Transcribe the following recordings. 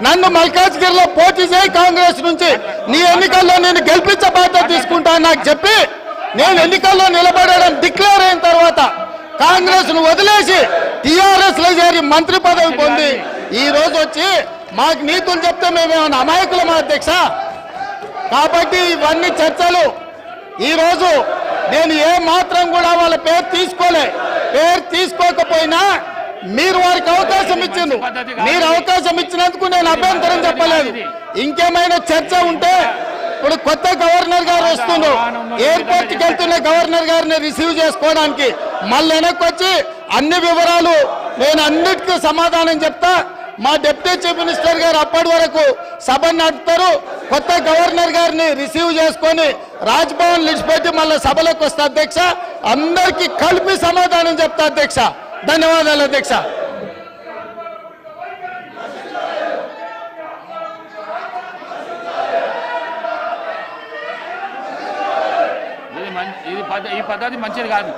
నన్ను మల్కాజ్గిరిలో పోటీ చేయి కాంగ్రెస్ నుంచి, నీ ఎన్నికల్లో నేను గెలిపించే బాధ్యత తీసుకుంటా నాకు చెప్పి నేను ఎన్నికల్లో నిలబడడం డిక్లేర్ అయిన తర్వాత కాంగ్రెస్ ను వదిలేసి టీఆర్ఎస్ లో చేరి మంత్రి పదవి పొంది ఈ రోజు వచ్చి మాకు నీతులు చెప్తే మేమేమన్నా అమాయకులమా అధ్యక్ష? కాబట్టి ఇవన్నీ చర్చలు. ఈ రోజు నేను ఏ మాత్రం కూడా వాళ్ళ పేరు తీసుకోకపోయినా మీరు వారికి అవకాశం ఇచ్చిండ్రు. మీరు అవకాశం ఇచ్చినందుకు నేను అభ్యంతరం చెప్పలేదు. ఇంకేమైనా చర్చ ఉంటే ఇప్పుడు కొత్త గవర్నర్ గారు వస్తుండ్రు, ఎయిర్పోర్ట్కి వెళ్తున్న గవర్నర్ గారిని రిసీవ్ చేసుకోవడానికి మళ్ళీ వెనక్కి వచ్చి అన్ని వివరాలు నేను అన్నిటికీ సమాధానం చెప్తా. మా డిప్యూటీ చీఫ్ మినిస్టర్ గారు అప్పటి వరకు సభ నడుపుతారు. కొత్త గవర్నర్ గారిని రిసీవ్ చేసుకొని రాజ్భవన్ విడిచిపెట్టి మళ్ళీ సభలోకి వస్తా అధ్యక్ష. అందరికీ కలిపి సమాధానం చెప్తా అధ్యక్ష. ధన్యవాదాలు అధ్యక్ష. ఈ పద్ధతి మంచిది కాదు.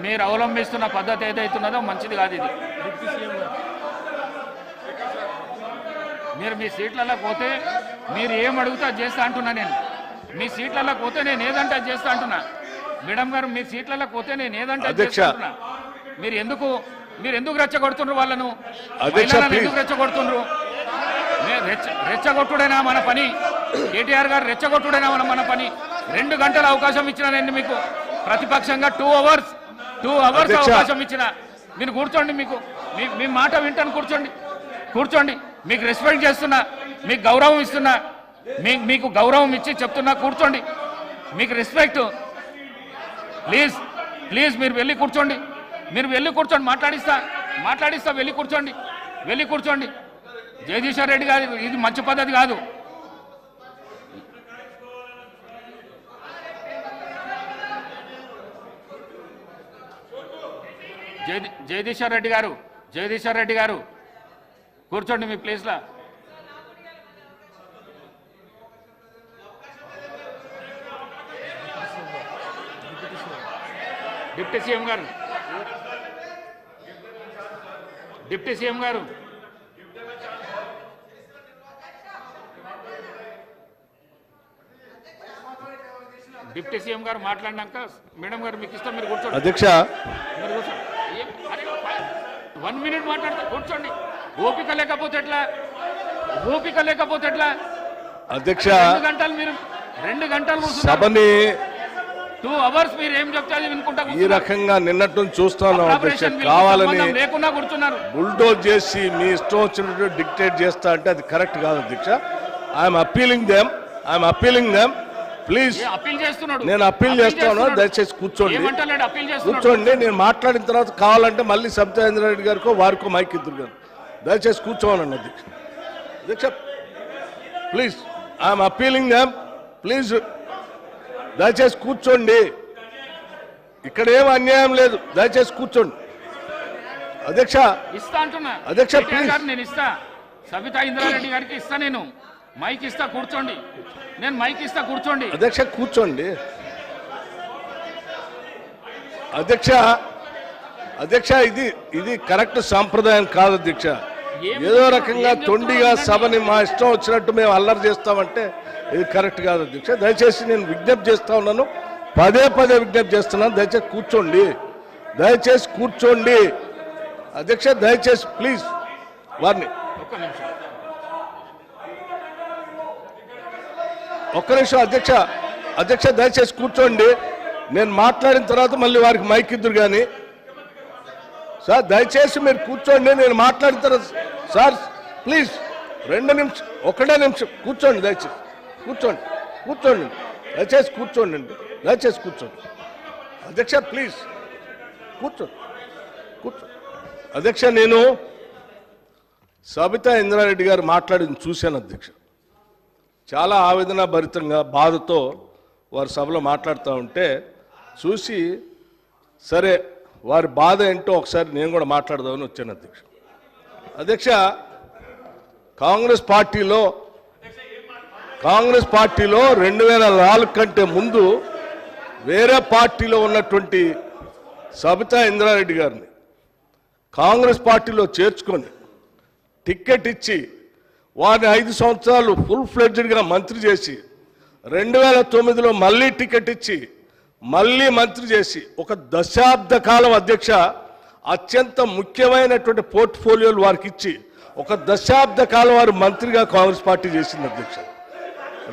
మీరు అవలంబిస్తున్న పద్ధతి ఏదైతున్నదో మంచిది కాదు. ఇది మీరు మీ సీట్లలో పోతే మీరు ఏం అడుగుతా చేస్తా అంటున్నా. నేను మీ సీట్లలో పోతే నేను ఏదంటే చేస్తా అంటున్నా. మేడం గారు మీ సీట్లలో పోతే నేను ఏదంటే చేస్తా అంటున్నా. మీరు ఎందుకు రెచ్చగొడుతుండ్రు వాళ్ళను? ఎందుకు రెచ్చగొడుతుండ్రు? రెచ్చగొట్టుడైనా మన పని? కేటీఆర్ గారు రెచ్చగొట్టుడైనా మన పని? 2 గంటల అవకాశం ఇచ్చినానండి మీకు. ప్రతిపక్షంగా 2 అవర్స్ అవకాశం ఇచ్చిన మీరు కూర్చోండి. మీ మాట వింటాను. కూర్చోండి. మీకు రెస్పెక్ట్ చేస్తున్నా, మీకు గౌరవం ఇస్తున్నా, మీకు గౌరవం ఇచ్చి చెప్తున్నా. కూర్చోండి. మీకు రెస్పెక్ట్. ప్లీజ్ మీరు వెళ్ళి కూర్చోండి. మాట్లాడిస్తా. వెళ్ళి కూర్చోండి. జగదీశ్వర్ రెడ్డి గారు ఇది మంచి పద్ధతి కాదు. జగదీశ్వర్ రెడ్డి గారు కూర్చోండి మీ ప్లేస్లో. డిప్యూటీ సీఎం గారు డిప్యూటీ సీఎం గారు మాట్లాడినాక మేడం గారు మీకు ఇష్టం మీరు కూర్చోండి. అధ్యక్ష 1 మినిట్ మాట్లాడతా. కూర్చోండి. ఓపిక లేకపోతే ఎట్లా అధ్యక్ష? 2 గంటలు మీరు 2 గంటలు సభని 2 అవర్స్ మీరు ఏం చెప్తే వినుకుంటా ఈ రకంగా నిన్నట్టు చూస్తాను అధ్యక్ష. కావాలని లేకున్నా కూర్చున్నారు. బుల్డోజ్ చేసి మీ ఇష్టం వచ్చినట్టు డిక్టేట్ చేస్తా అంటే అది కరెక్ట్ కాదు అధ్యక్ష. I'm appealing them please. నేను అప్పీల్ చేస్తాను. దయచేసి కూర్చోండి. నేను మాట్లాడిన తర్వాత కావాలంటే మళ్ళీ సబితా రెడ్డి గారికో వారికో మైక్ ఇద్దరు గారు దయచేసి కూర్చోవాలండి అధ్యక్ష. Please I'm appealing them please. దయచేసి కూర్చోండి. ఇక్కడ ఏం అన్యాయం లేదు. దయచేసి కూర్చోండి అధ్యక్ష. అధ్యక్ష ప్లీజ్. నేను ఇస్తా. సబితా ఇంద్రారెడ్డి గారికి ఇస్తా. నేను మైక్ ఇస్తా. కూర్చోండి. నేను మైక్ ఇస్తా. కూర్చోండి అధ్యక్ష. కూర్చోండి అధ్యక్ష. ఇది కరెక్ట్ సాంప్రదాయం కాదు అధ్యక్ష. ఏదో రకంగా తొండిగా సభని మా ఇష్టం వచ్చినట్టు మేము అల్లరి చేస్తామంటే ఇది కరెక్ట్ కాదు అధ్యక్ష. దయచేసి నేను విజ్ఞప్తి చేస్తా ఉన్నాను. పదే విజ్ఞప్తి చేస్తున్నాను. దయచేసి కూర్చోండి అధ్యక్ష. దయచేసి ప్లీజ్ వారిని ఒక్క నిమిషం అధ్యక్ష. దయచేసి కూర్చోండి. నేను మాట్లాడిన తర్వాత మళ్ళీ వారికి మైక్ ఇద్దరు కానీ సార్. దయచేసి మీరు కూర్చోండి. నేను మాట్లాడిన తర్వాత సార్ ప్లీజ్ 2 నిమిషం 1 నిమిషం కూర్చోండి. దయచేసి కూర్చోండి. దయచేసి కూర్చోండి అధ్యక్ష. ప్లీజ్ కూర్చోండి. అధ్యక్ష నేను సబితా ఇంద్రారెడ్డి గారు మాట్లాడింది చూశాను అధ్యక్ష. చాలా ఆవేదన భరితంగా బాధతో వారు సభలో మాట్లాడుతూ ఉంటే చూసి సరే వారి బాధ ఏంటో ఒకసారి నేను కూడా మాట్లాడదామని వచ్చాను అధ్యక్ష. కాంగ్రెస్ పార్టీలో 2004 కంటే ముందు వేరే పార్టీలో ఉన్నటువంటి సబితా ఇంద్రారెడ్డి గారిని కాంగ్రెస్ పార్టీలో చేర్చుకొని టికెట్ ఇచ్చి వారిని 5 సంవత్సరాలు ఫుల్ ఫ్లెడ్జ్డ్గా మంత్రి చేసి 2009లో మళ్ళీ టికెట్ ఇచ్చి మళ్ళీ మంత్రి చేసి ఒక దశాబ్ద కాలం అధ్యక్ష అత్యంత ముఖ్యమైనటువంటి పోర్ట్ఫోలియోలు వారికి ఇచ్చి ఒక దశాబ్ద కాలం వారు మంత్రిగా కాంగ్రెస్ పార్టీ చేసింది అధ్యక్ష.